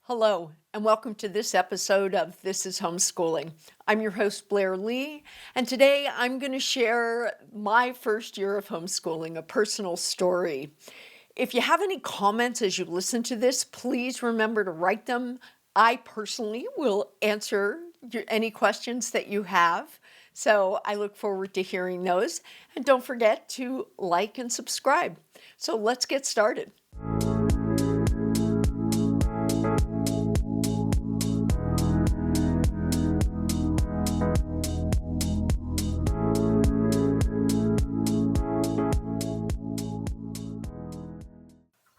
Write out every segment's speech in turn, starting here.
Hello, and welcome to this episode of This Is Homeschooling. I'm your host, Blair Lee, and today I'm going to share my first year of homeschooling, a personal story. If you have any comments as you listen to this, please remember to write them. I personally will answer any questions that you have, so I look forward to hearing those. And don't forget to like and subscribe. So let's get started.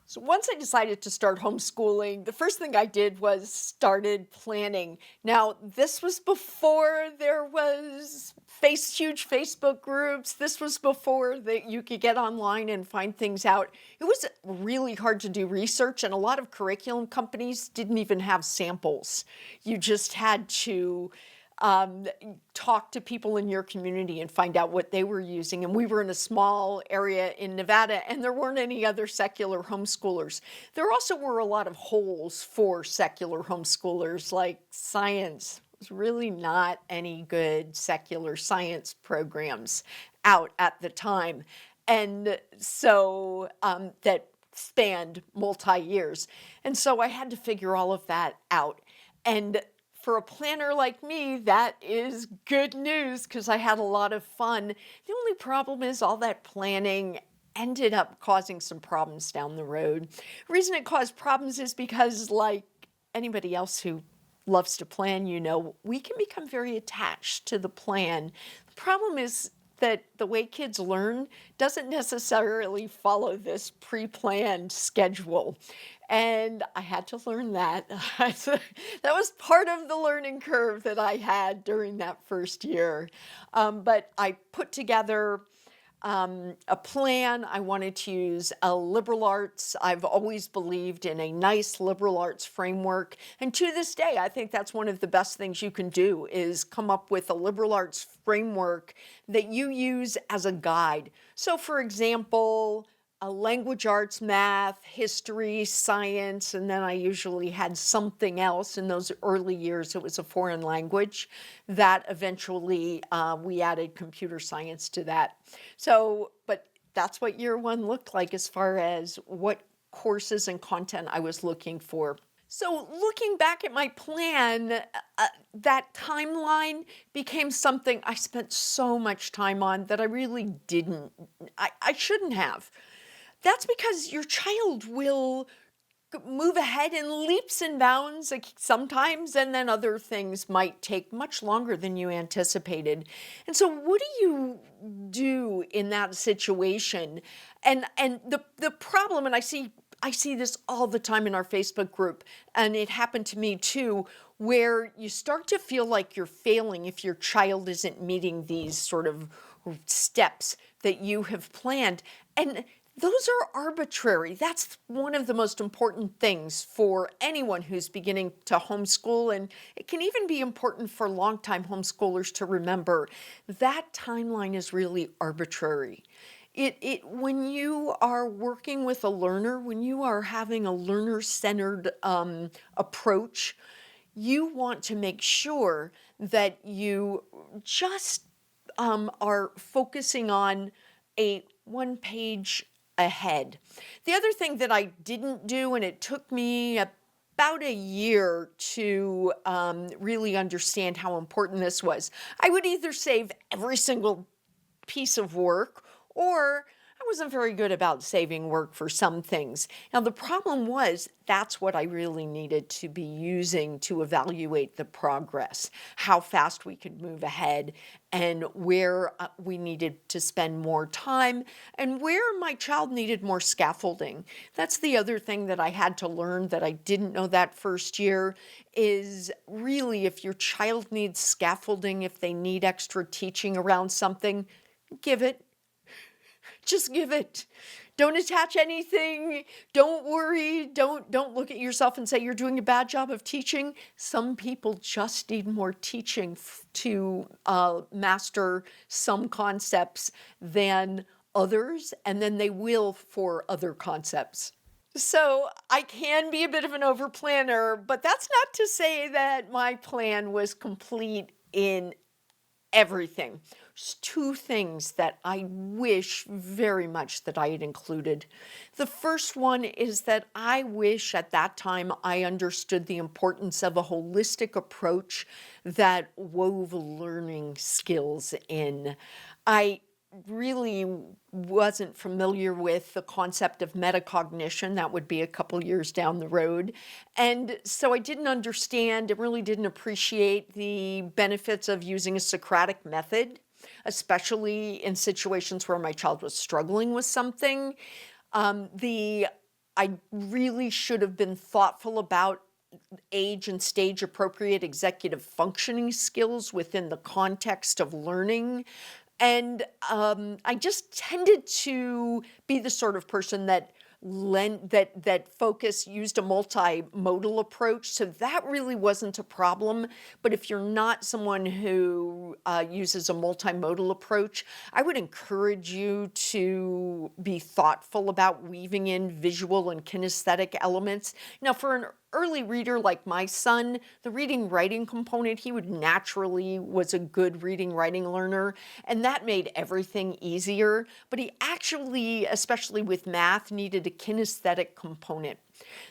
So once I decided to start homeschooling, the first thing I did was started planning. Now, this was before there was huge Facebook groups. This was before that you could get online and find things out. It was really hard to do research, and a lot of curriculum companies didn't even have samples. You just had to talk to people in your community and find out what they were using. And we were in a small area in Nevada, and there weren't any other secular homeschoolers. There also were a lot of holes for secular homeschoolers, like science. There's really not any good secular science programs out at the time. And so that spanned multi-years. And so I had to figure all of that out. And for a planner like me, that is good news because I had a lot of fun. The only problem is all that planning ended up causing some problems down the road. The reason it caused problems is because, like anybody else who loves to plan, we can become very attached to the plan. The problem is that the way kids learn doesn't necessarily follow this pre-planned schedule. And I had to learn that. That was part of the learning curve that I had during that first year. But I put together a plan. I wanted to use a liberal arts. I've always believed in a nice liberal arts framework. And to this day, I think that's one of the best things you can do is come up with a liberal arts framework that you use as a guide. So for example, language arts, math, history, science, and then I usually had something else. In those early years, it was a foreign language that eventually we added computer science to that. So, but that's what year one looked like as far as what courses and content I was looking for. So looking back at my plan, that timeline became something I spent so much time on that I really didn't, I shouldn't have. That's because your child will move ahead in leaps and bounds sometimes, and then other things might take much longer than you anticipated. And so what do you do in that situation? And the problem, and I see this all the time in our Facebook group, and it happened to me too, where you start to feel like you're failing if your child isn't meeting these sort of steps that you have planned. And those are arbitrary. That's one of the most important things for anyone who's beginning to homeschool, and it can even be important for longtime homeschoolers to remember that timeline is really arbitrary. When you are working with a learner, when you are having a learner-centered approach, you want to make sure that you just are focusing on a one-page ahead. The other thing that I didn't do, and it took me about a year to really understand how important this was, I would either save every single piece of work, or I wasn't very good about saving work for some things. Now, the problem was that's what I really needed to be using to evaluate the progress, how fast we could move ahead, and where we needed to spend more time, and where my child needed more scaffolding. That's the other thing that I had to learn that I didn't know that first year is really if your child needs scaffolding, if they need extra teaching around something, give it. Just give it. Don't attach anything. Don't worry. Don't look at yourself and say you're doing a bad job of teaching. Some people just need more teaching to master some concepts than others, and then they will for other concepts. So I can be a bit of an over planner, but that's not to say that my plan was complete in everything. There's two things that I wish very much that I had included. The first one is that I wish at that time I understood the importance of a holistic approach that wove learning skills in. I really wasn't familiar with the concept of metacognition. That would be a couple years down the road. And so I didn't understand and really didn't appreciate the benefits of using a Socratic method, especially in situations where my child was struggling with something. The I really should have been thoughtful about age and stage appropriate executive functioning skills within the context of learning. And I just tended to be the sort of person that focus used a multimodal approach, so that really wasn't a problem. But if you're not someone who uses a multimodal approach, I would encourage you to be thoughtful about weaving in visual and kinesthetic elements. Now, for an early reader like my son, the reading writing component, he would naturally was a good reading writing learner, and that made everything easier. But he actually, especially with math, needed a kinesthetic component.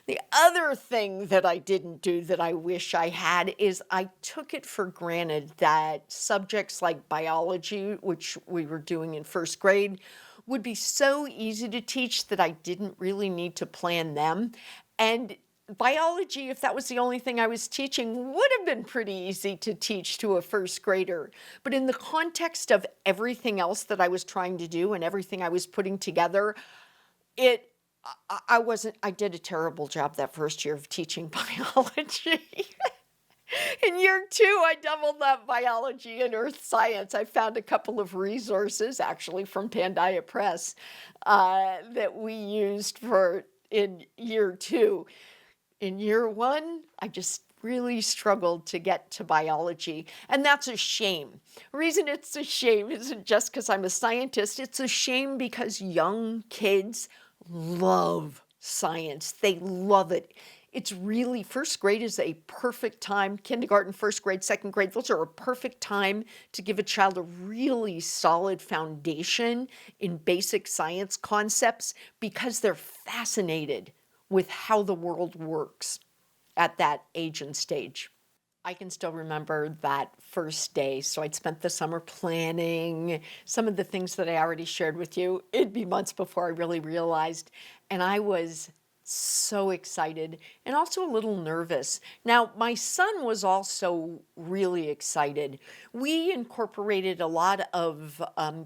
The other thing that I didn't do that I wish I had is I took it for granted that subjects like biology, which we were doing in first grade, would be so easy to teach that I didn't really need to plan them. And biology, if that was the only thing I was teaching, would have been pretty easy to teach to a first grader. But in the context of everything else that I was trying to do and everything I was putting together, it I did a terrible job that first year of teaching biology. In year two, I doubled up biology and earth science. I found a couple of resources, actually from Pandia Press, that we used for in year two. In year one, I just really struggled to get to biology, and that's a shame. The reason it's a shame isn't just because I'm a scientist, it's a shame because young kids love science. They love it. It's really, first grade is a perfect time, kindergarten, first grade, second grade, those are a perfect time to give a child a really solid foundation in basic science concepts because they're fascinated with how the world works at that age and stage. I can still remember that first day. So I'd spent the summer planning some of the things that I already shared with you. It'd be months before I really realized. And I was so excited and also a little nervous. Now, my son was also really excited. We incorporated a lot of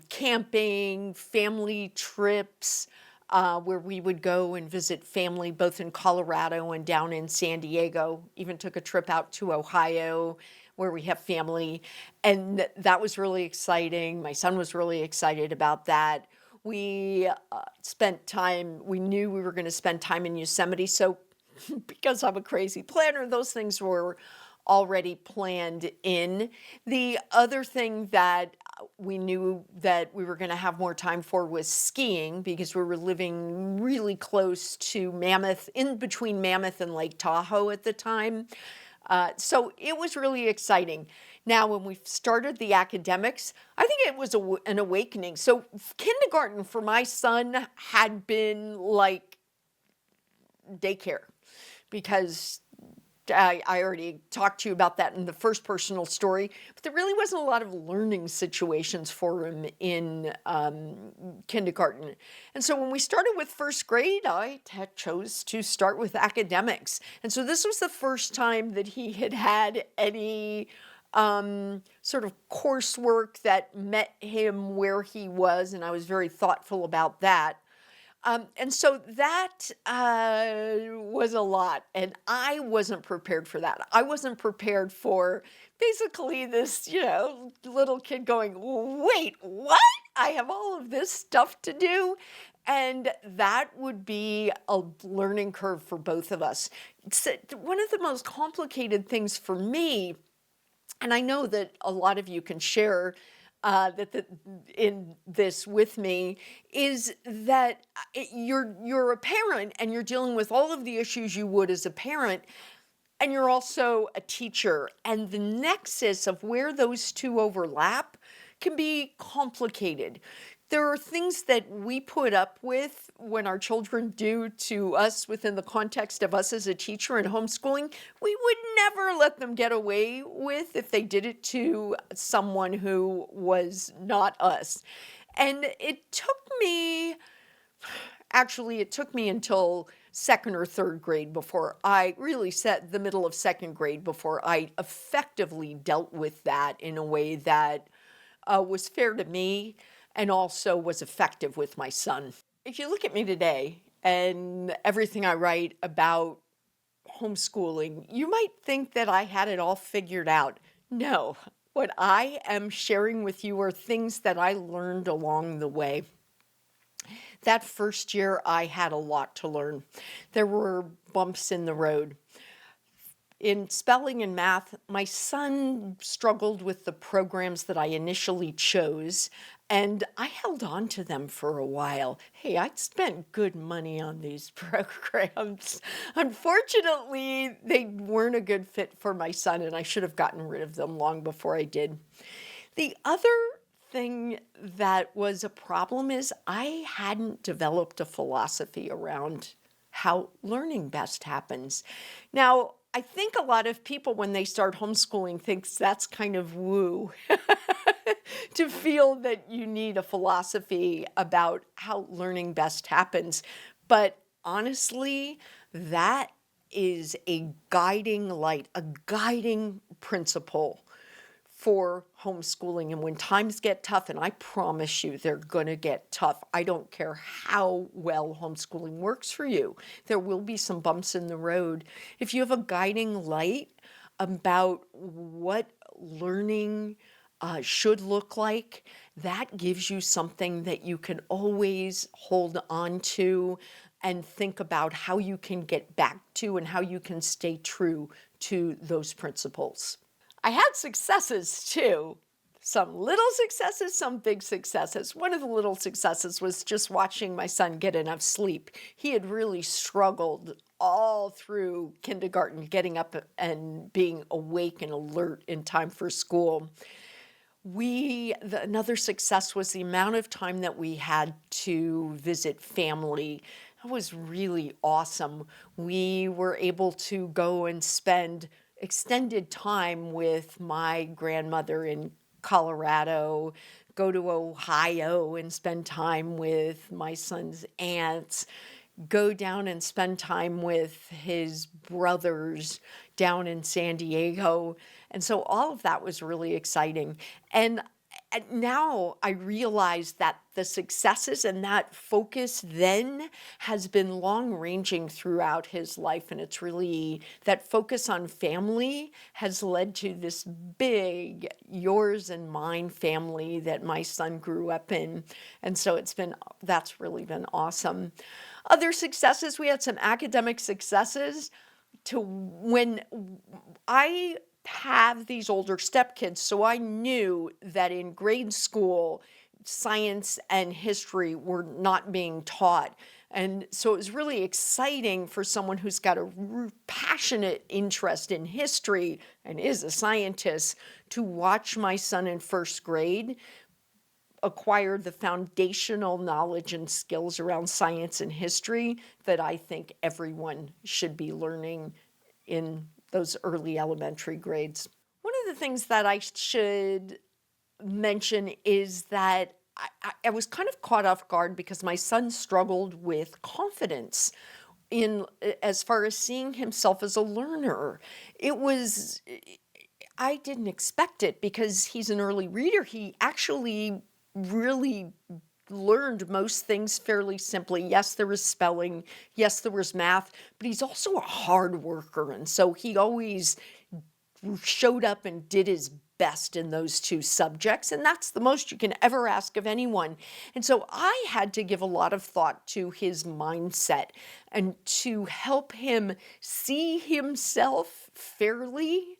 camping, family trips, where we would go and visit family both in Colorado and down in San Diego. Even took a trip out to Ohio where we have family. And that was really exciting. My son was really excited about that. We spent time, we knew we were going to spend time in Yosemite. So because I'm a crazy planner, those things were already planned in. The other thing that we knew that we were going to have more time for was skiing because we were living really close to Mammoth, in between Mammoth and Lake Tahoe at the time. So it was really exciting. Now, when we started the academics, I think it was an awakening. So kindergarten for my son had been like daycare because I already talked to you about that in the first personal story, but there really wasn't a lot of learning situations for him in kindergarten. And so when we started with first grade, I chose to start with academics. And so this was the first time that he had had any sort of coursework that met him where he was, and I was very thoughtful about that. And so that was a lot, and I wasn't prepared for that. I wasn't prepared for basically this, little kid going, wait, what? I have all of this stuff to do? And that would be a learning curve for both of us. It's one of the most complicated things for me, and I know that a lot of you can share in this with me is that you're a parent and you're dealing with all of the issues you would as a parent, and you're also a teacher, and the nexus of where those two overlap can be complicated. There are things that we put up with when our children do to us within the context of us as a teacher and homeschooling, we would never let them get away with if they did it to someone who was not us. And it took me until second or third grade before I really set the middle of second grade before I effectively dealt with that in a way that was fair to me and also was effective with my son. If you look at me today and everything I write about homeschooling, you might think that I had it all figured out. No, what I am sharing with you are things that I learned along the way. That first year, I had a lot to learn. There were bumps in the road. In spelling and math, my son struggled with the programs that I initially chose, and I held on to them for a while. Hey, I'd spent good money on these programs. Unfortunately, they weren't a good fit for my son, and I should have gotten rid of them long before I did. The other thing that was a problem is I hadn't developed a philosophy around how learning best happens. Now, I think a lot of people, when they start homeschooling, thinks that's kind of woo to feel that you need a philosophy about how learning best happens. But honestly, that is a guiding light, a guiding principle for homeschooling. And when times get tough, and I promise you they're going to get tough, I don't care how well homeschooling works for you, there will be some bumps in the road. If you have a guiding light about what learning should look like, that gives you something that you can always hold on to and think about how you can get back to and how you can stay true to those principles. I had successes too. Some little successes, some big successes. One of the little successes was just watching my son get enough sleep. He had really struggled all through kindergarten, getting up and being awake and alert in time for school. Another success was the amount of time that we had to visit family. That was really awesome. We were able to go and spend extended time with my grandmother in Colorado, go to Ohio and spend time with my son's aunts, go down and spend time with his brothers down in San Diego. And so all of that was really exciting. And now I realize that the successes and that focus then has been long ranging throughout his life. And it's really that focus on family has led to this big yours and mine family that my son grew up in. And so that's really been awesome. Other successes, we had some academic successes to when I have these older stepkids, so I knew that in grade school, science and history were not being taught. And so it was really exciting for someone who's got a passionate interest in history and is a scientist to watch my son in first grade acquire the foundational knowledge and skills around science and history that I think everyone should be learning in those early elementary grades. One of the things that I should mention is that I was kind of caught off guard because my son struggled with confidence in as far as seeing himself as a learner. I didn't expect it because he's an early reader. He actually really learned most things fairly simply. Yes, there was spelling. Yes, there was math, but he's also a hard worker. And so he always showed up and did his best in those two subjects. And that's the most you can ever ask of anyone. And so I had to give a lot of thought to his mindset and to help him see himself fairly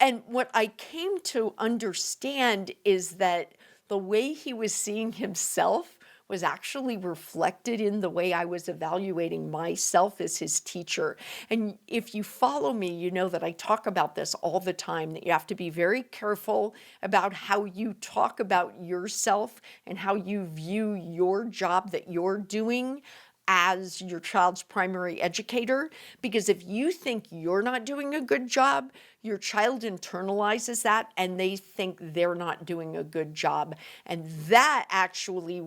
And what I came to understand is that the way he was seeing himself was actually reflected in the way I was evaluating myself as his teacher. And if you follow me, you know that I talk about this all the time, that you have to be very careful about how you talk about yourself and how you view your job that you're doing as your child's primary educator, because if you think you're not doing a good job, your child internalizes that and they think they're not doing a good job. And that actually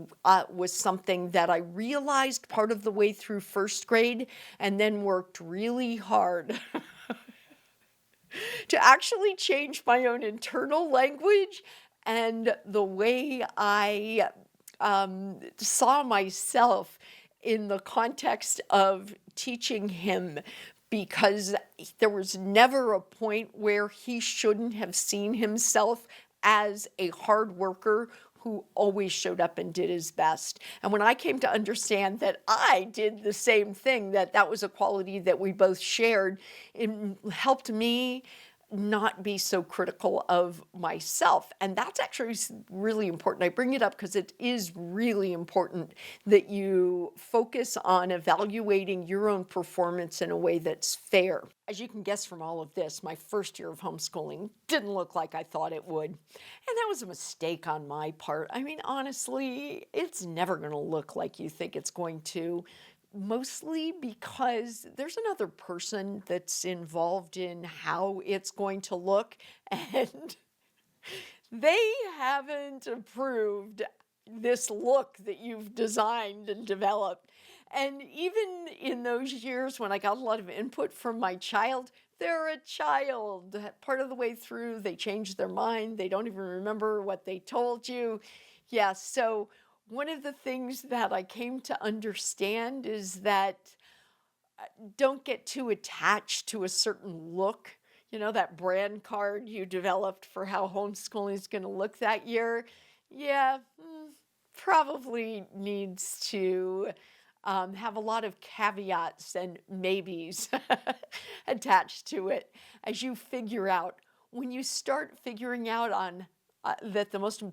was something that I realized part of the way through first grade, and then worked really hard to actually change my own internal language and the way I saw myself in the context of teaching him, because there was never a point where he shouldn't have seen himself as a hard worker who always showed up and did his best. And when I came to understand that I did the same thing, that that was a quality that we both shared, it helped me not be so critical of myself. And that's actually really important. I bring it up because it is really important that you focus on evaluating your own performance in a way that's fair. As you can guess from all of this, my first year of homeschooling didn't look like I thought it would. And that was a mistake on my part. I mean, honestly, it's never going to look like you think it's going to. Mostly because there's another person that's involved in how it's going to look, and they haven't approved this look that you've designed and developed. And even in those years when I got a lot of input from my child, they're a child. Part of the way through, they change their mind. They don't even remember what they told you. Yeah, so one of the things that I came to understand is that don't get too attached to a certain look. You know, that brand card you developed for how homeschooling is going to look that year. Yeah, probably needs to have a lot of caveats and maybes attached to it as you figure out. When you start figuring out on that the most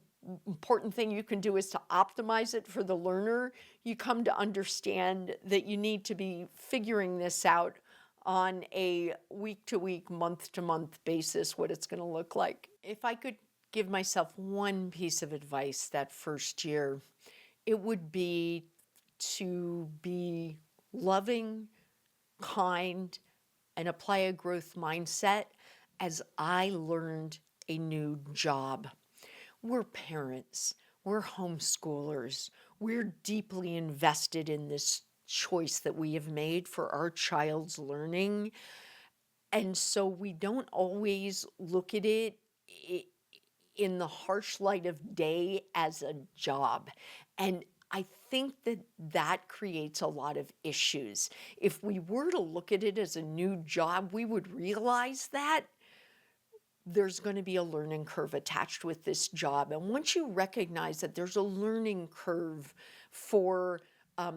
important thing you can do is to optimize it for the learner, you come to understand that you need to be figuring this out on a week-to-week, month-to-month basis, what it's going to look like. If I could give myself one piece of advice that first year, it would be to be loving, kind, and apply a growth mindset as I learned a new job. We're parents, we're homeschoolers, we're deeply invested in this choice that we have made for our child's learning. And so we don't always look at it in the harsh light of day as a job. And I think that that creates a lot of issues. If we were to look at it as a new job, we would realize that there's going to be a learning curve attached with this job. And once you recognize that there's a learning curve for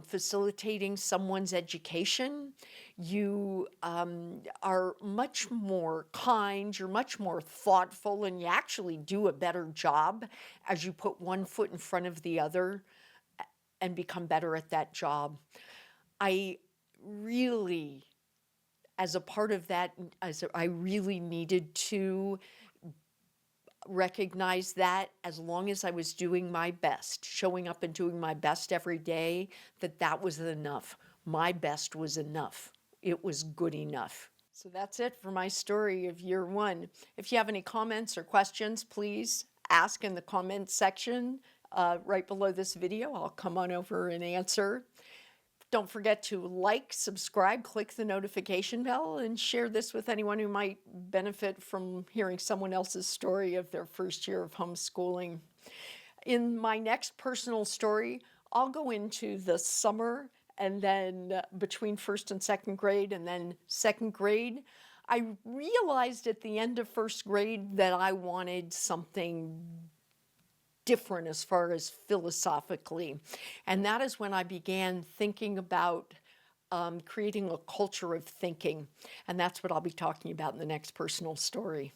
facilitating someone's education, you are much more kind, you're much more thoughtful, and you actually do a better job as you put one foot in front of the other and become better at that job. I really, as a part of that, I really needed to recognize that as long as I was doing my best, showing up and doing my best every day, that was enough. My best was enough. It was good enough. So that's it for my story of year one. If you have any comments or questions, please ask in the comments section right below this video. I'll come on over and answer. Don't forget to like, subscribe, click the notification bell, and share this with anyone who might benefit from hearing someone else's story of their first year of homeschooling. In my next personal story, I'll go into the summer and then between first and second grade and then second grade. I realized at the end of first grade that I wanted something different as far as philosophically. And that is when I began thinking about creating a culture of thinking. And that's what I'll be talking about in the next personal story.